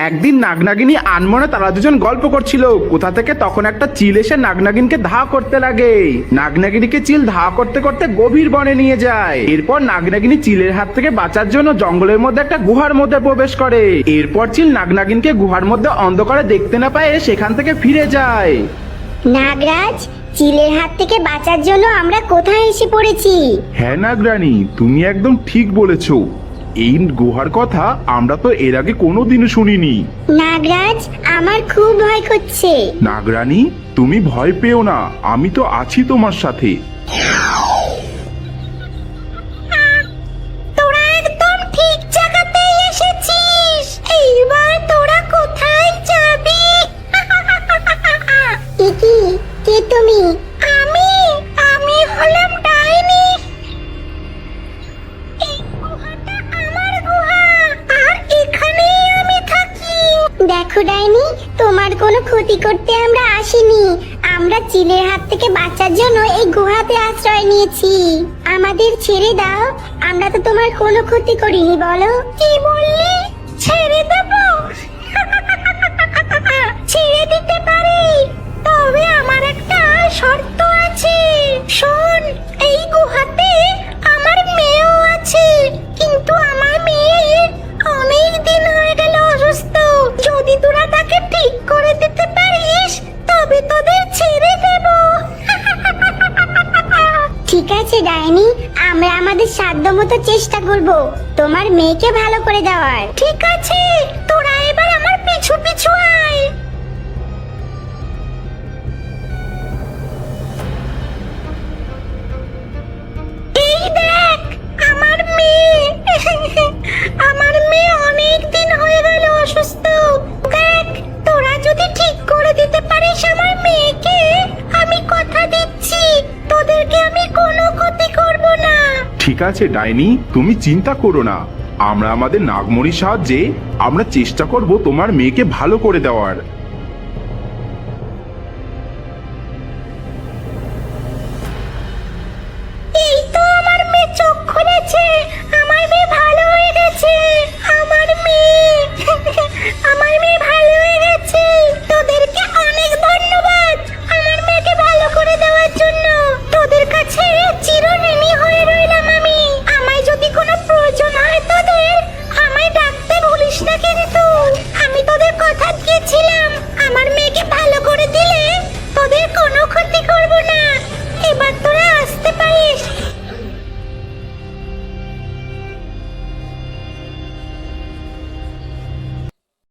একদিন নাগনাগিনী আনমনে তারা দুজন গল্প করছিল কোথা থেকে তখন একটা চিল এসে নাগনাগিনকে ধা করতে লাগে। নাগনাগিনীকে চিল ধা করতে করতে গভীর বনে নিয়ে যায়। এরপর নাগনাগিনী চিলের হাত থেকে বাঁচার জন্য জঙ্গলের মধ্যে একটা গুহার মধ্যে প্রবেশ করে। এরপর চিল নাগনাগিনকে গুহার মধ্যে অন্ধকারে দেখতে না পায় সেখান থেকে ফিরে যায়। নাগরাজ, চিলের হাত থেকে বাঁচার জন্য আমরা কোথায় এসে পড়েছি? হ্যাঁ নাগরানী, তুমি একদম ঠিক বলেছো। এই গুহার কথা আমরা তো এর আগে কোনোদিনও শুনিনি। নাগরাজ, আমার খুব ভয় করছে। নাগরানী, তুমি ভয় পেও না, আমি তো আছি তোমার সাথে। তোরা একদম ঠিক জায়গাতেই এসেছিস। এইবার তোরা কোথায় যাবি? কি কে তুমি? আমি হলাম ডাইনি। এই গুহাটা আমার গুহা, আর এখানেই আমি থাকি। দেখো ডাইনি, তোমার কোনো ক্ষতি করতে আমরা আসিনি। আমরা চিলের হাত থেকে বাঁচার জন্য এই গুহাতে আশ্রয় নিয়েছি। আমাদের ছেড়ে দাও, আমরা তো তোমার কোনো ক্ষতি করিনি। বলো, কি বললি? ছেড়ে দেব? ছেড়ে দিতে পারি, তবে আমার একটা শর্ত আছে। শোন, এই গুহাতে আমার মেয়েও আছে, কিন্তু আমার মেয়ে অনেক দিন হয়ে গেল অসুস্থ। যদি তোরা তাকে ঠিক করে দিতে পারিস তবে তোদের ছেড়ে দেব। ঠিক আছে ডাইনি, আমরা আমাদের সাধ্যমতো চেষ্টা করব তোমার মেয়েকে ভালো করে দেওয়ার। ঠিক আছে, তোরা এবার আমার পিছু পিছু আয়। এই দেখ আমার মেয়ে। আমার মেয়ে অনেক দিন হয়ে গেল অসুস্থ। দেখ, তোরা যদি ঠিক করে দিতে পারিস আমার মেয়েকে, আমি কথা দিচ্ছি তোদেরকে আমি কোনো ক্ষতি করব না। ঠিক আছে ডাইনি, তুমি চিন্তা করো না, আমরা আমাদের নাগমণির সাহায্যে আমরা চেষ্টা করব তোমার মেয়েকে ভালো করে দেওয়ার।